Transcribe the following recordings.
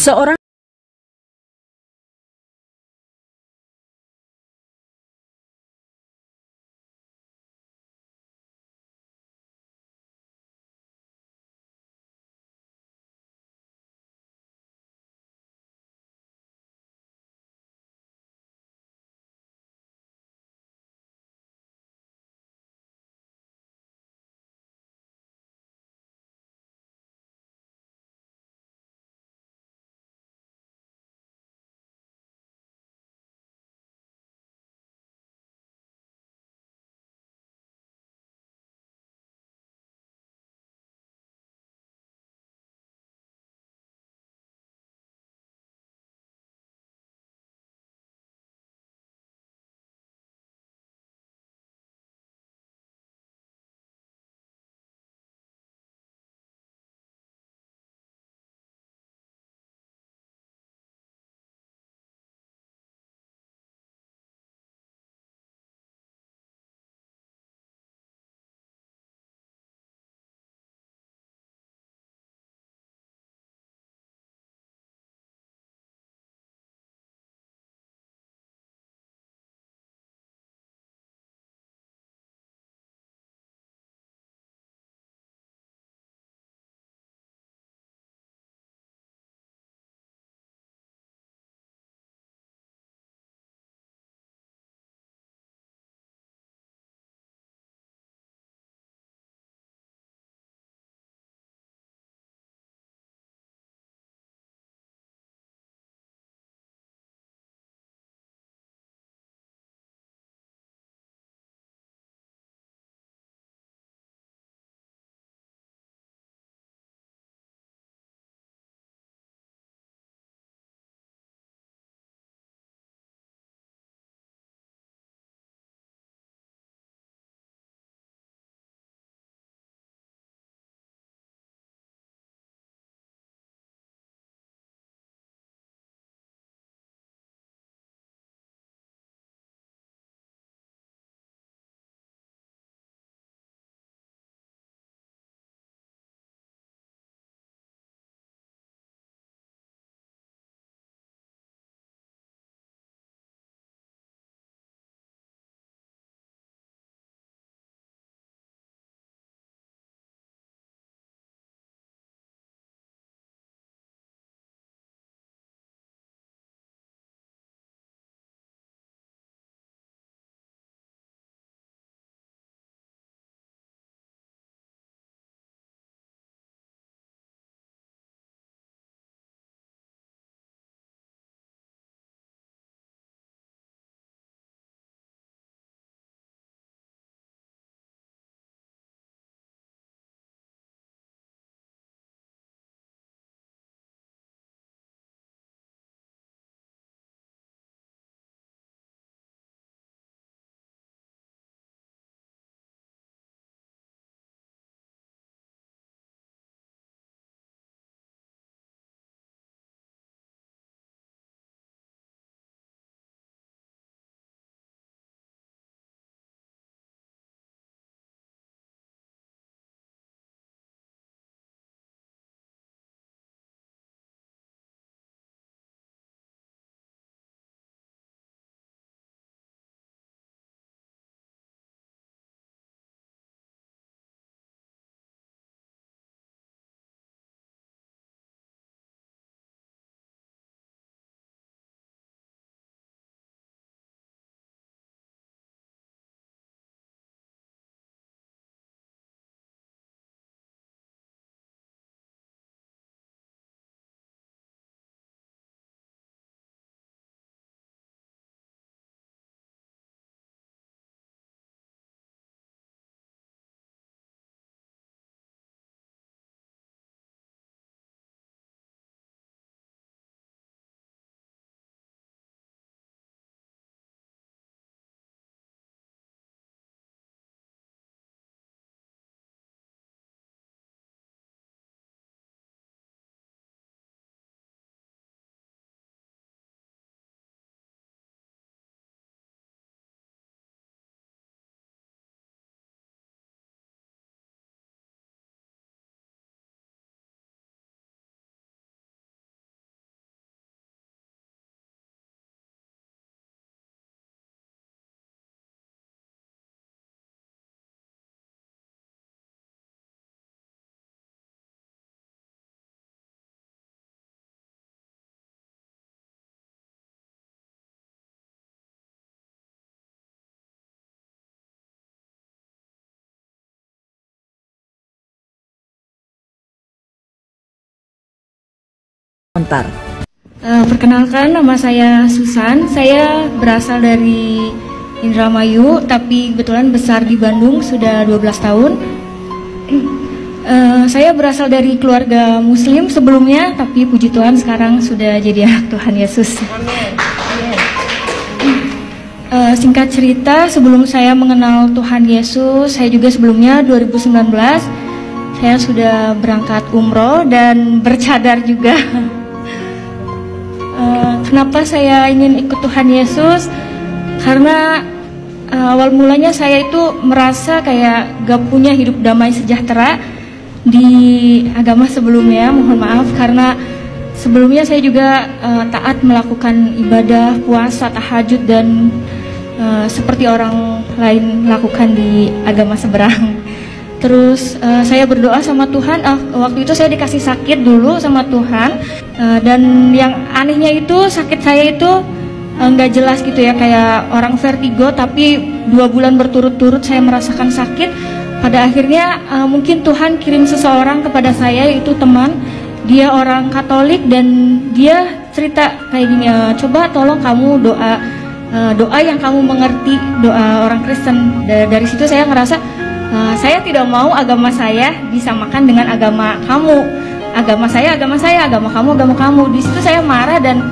Seseorang Montar. Perkenalkan, nama saya Susan. Saya berasal dari Indramayu, tapi kebetulan besar di Bandung sudah 12 tahun. Saya berasal dari keluarga Muslim sebelumnya, tapi puji Tuhan sekarang sudah jadi anak Tuhan Yesus. Singkat cerita, sebelum saya mengenal Tuhan Yesus, saya juga sebelumnya 2019 saya sudah berangkat umroh dan bercadar juga. Kenapa saya ingin ikut Tuhan Yesus? Karena awal mulanya saya itu merasa kayak gak punya hidup damai sejahtera di agama sebelumnya. Mohon maaf karena sebelumnya saya juga taat melakukan ibadah, puasa, tahajud dan seperti orang lain lakukan di agama seberang. Terus saya berdoa sama Tuhan. Waktu itu saya dikasih sakit dulu sama Tuhan, dan yang anehnya itu sakit saya itu nggak jelas gitu ya, kayak orang vertigo, tapi 2 bulan berturut-turut saya merasakan sakit. Pada akhirnya mungkin Tuhan kirim seseorang kepada saya, yaitu teman. Dia orang Katolik dan dia cerita kayak gini, coba tolong kamu doa yang kamu mengerti, doa orang Kristen. Dari situ saya ngerasa saya tidak mau agama saya disamakan dengan agama kamu. Agama saya, agama kamu, agama kamu. Di situ saya marah dan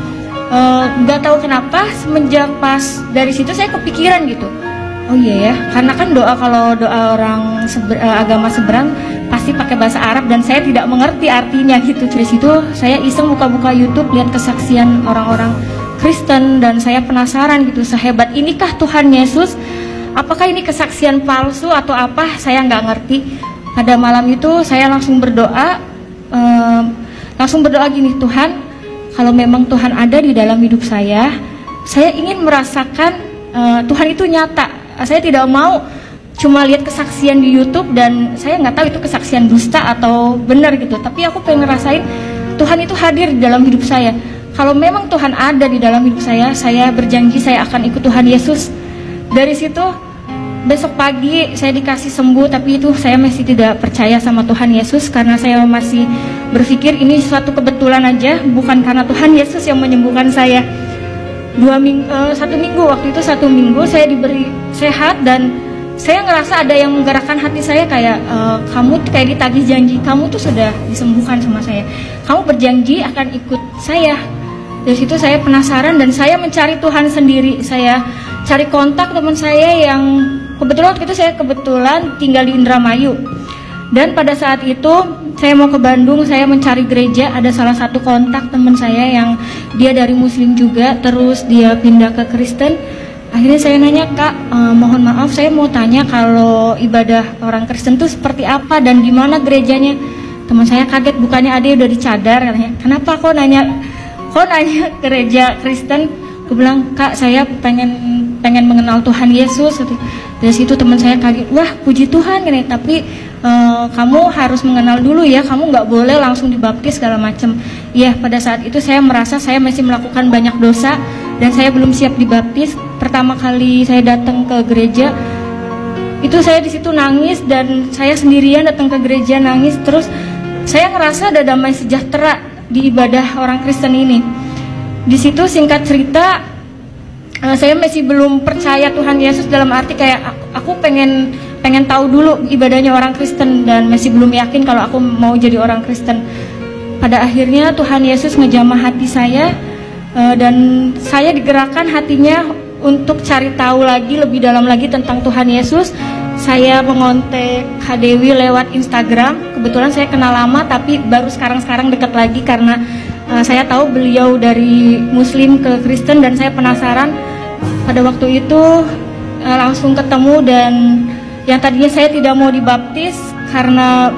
nggak tahu kenapa semenjak pas dari situ saya kepikiran gitu. Oh iya ya, karena kan kalau doa orang agama seberang pasti pakai bahasa Arab dan saya tidak mengerti artinya gitu. Dari situ saya iseng buka-buka YouTube, lihat kesaksian orang-orang Kristen dan saya penasaran gitu, sehebat inikah Tuhan Yesus? Apakah ini kesaksian palsu atau apa? Saya nggak ngerti. Pada malam itu saya langsung berdoa gini, Tuhan, kalau memang Tuhan ada di dalam hidup saya ingin merasakan Tuhan itu nyata. Saya tidak mau cuma lihat kesaksian di YouTube dan saya nggak tahu itu kesaksian dusta atau benar gitu. Tapi aku pengen ngerasain Tuhan itu hadir di dalam hidup saya. Kalau memang Tuhan ada di dalam hidup saya berjanji saya akan ikut Tuhan Yesus. Dari situ besok pagi saya dikasih sembuh, tapi itu saya masih tidak percaya sama Tuhan Yesus karena saya masih berpikir ini suatu kebetulan aja, bukan karena Tuhan Yesus yang menyembuhkan saya. 1 minggu saya diberi sehat dan saya ngerasa ada yang menggerakkan hati saya kayak kamu kayak ditagih janji, kamu tuh sudah disembuhkan sama saya, kamu berjanji akan ikut saya. Dari situ saya penasaran dan saya mencari Tuhan sendiri. Saya cari kontak teman saya yang kebetulan waktu itu saya tinggal di Indramayu. Dan pada saat itu saya mau ke Bandung, saya mencari gereja. Ada salah satu kontak teman saya yang dia dari Muslim juga, terus dia pindah ke Kristen. Akhirnya saya nanya, Kak, mohon maaf saya mau tanya kalau ibadah orang Kristen itu seperti apa dan di mana gerejanya. Teman saya kaget, bukannya ada udah dicadar katanya. Kenapa kok nanya gereja Kristen? Aku bilang, Kak, saya pengen mengenal Tuhan Yesus. Dari situ teman saya kaget, wah puji Tuhan nih, tapi kamu harus mengenal dulu ya, kamu nggak boleh langsung dibaptis segala macam. Iya, pada saat itu saya merasa saya masih melakukan banyak dosa dan saya belum siap dibaptis. Pertama kali saya datang ke gereja itu saya di situ nangis dan saya sendirian datang ke gereja nangis. Terus saya ngerasa ada damai sejahtera di ibadah orang Kristen ini. Di situ singkat cerita saya masih belum percaya Tuhan Yesus, dalam arti kayak aku pengen tahu dulu ibadahnya orang Kristen dan masih belum yakin kalau aku mau jadi orang Kristen. Pada akhirnya Tuhan Yesus ngejamah hati saya dan saya digerakkan hatinya untuk cari tahu lagi lebih dalam lagi tentang Tuhan Yesus. Saya mengontak Kak Dewi lewat Instagram. Kebetulan saya kenal lama tapi baru sekarang dekat lagi karena saya tahu beliau dari Muslim ke Kristen dan saya penasaran. Pada waktu itu langsung ketemu dan yang tadinya saya tidak mau dibaptis karena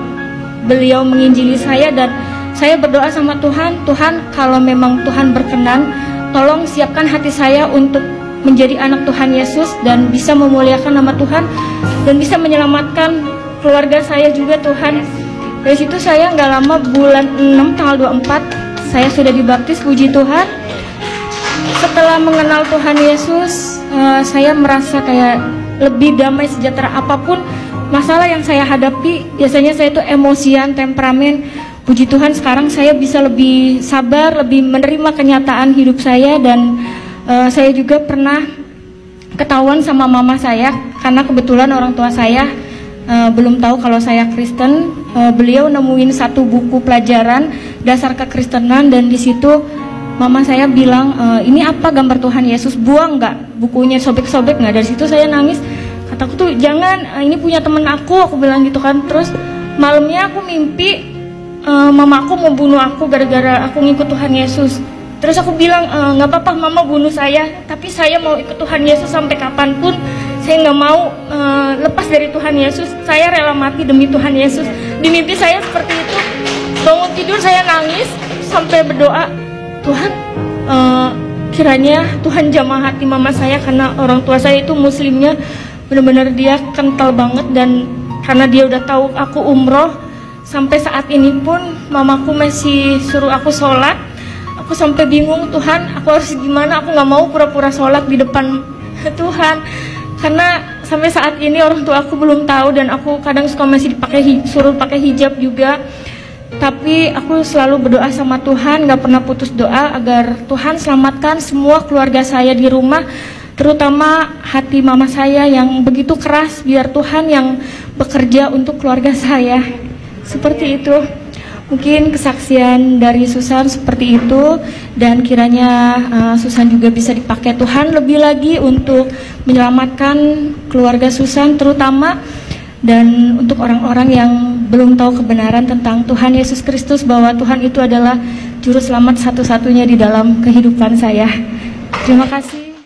beliau menginjili saya dan saya berdoa sama Tuhan, Tuhan kalau memang Tuhan berkenan, tolong siapkan hati saya untuk menjadi anak Tuhan Yesus dan bisa memuliakan nama Tuhan dan bisa menyelamatkan keluarga saya juga Tuhan. Dari situ saya nggak lama, bulan 6 tanggal 24 saya sudah dibaptis, puji Tuhan. Setelah mengenal Tuhan Yesus, saya merasa kayak lebih damai sejahtera. Apapun masalah yang saya hadapi, biasanya saya itu emosian, temperamen, puji Tuhan sekarang saya bisa lebih sabar, lebih menerima kenyataan hidup saya. Dan saya juga pernah ketahuan sama mama saya, karena kebetulan orang tua saya belum tahu kalau saya Kristen. Beliau nemuin satu buku pelajaran dasar kekristenan, dan di situ mama saya bilang, ini apa, gambar Tuhan Yesus, buang nggak bukunya, sobek-sobek nggak. Dari situ saya nangis, kataku tuh jangan, ini punya temen aku bilang gitu kan. Terus malamnya aku mimpi mama aku mau bunuh aku gara-gara aku ngikut Tuhan Yesus. Terus aku bilang, nggak apa-apa mama bunuh saya, tapi saya mau ikut Tuhan Yesus sampai kapanpun. Saya nggak mau lepas dari Tuhan Yesus, saya rela mati demi Tuhan Yesus. Di mimpi saya seperti itu. Bangun tidur saya nangis sampai berdoa, Tuhan, kiranya Tuhan jamah hati mama saya, karena orang tua saya itu muslimnya benar-benar dia kental banget. Dan karena dia udah tahu aku umroh, sampai saat ini pun mamaku masih suruh aku sholat. Aku sampai bingung, Tuhan aku harus gimana, aku nggak mau pura-pura sholat di depan Tuhan, karena sampai saat ini orang tua aku belum tahu. Dan aku kadang suka masih suruh pakai hijab juga. Tapi aku selalu berdoa sama Tuhan, gak pernah putus doa agar Tuhan selamatkan semua keluarga saya di rumah, terutama hati mama saya yang begitu keras. Biar Tuhan yang bekerja untuk keluarga saya. Seperti itu mungkin kesaksian dari Susan seperti itu. Dan kiranya Susan juga bisa dipakai Tuhan lebih lagi untuk menyelamatkan keluarga Susan terutama, dan untuk orang-orang yang belum tahu kebenaran tentang Tuhan Yesus Kristus, bahwa Tuhan itu adalah juru selamat satu-satunya di dalam kehidupan saya. Terima kasih.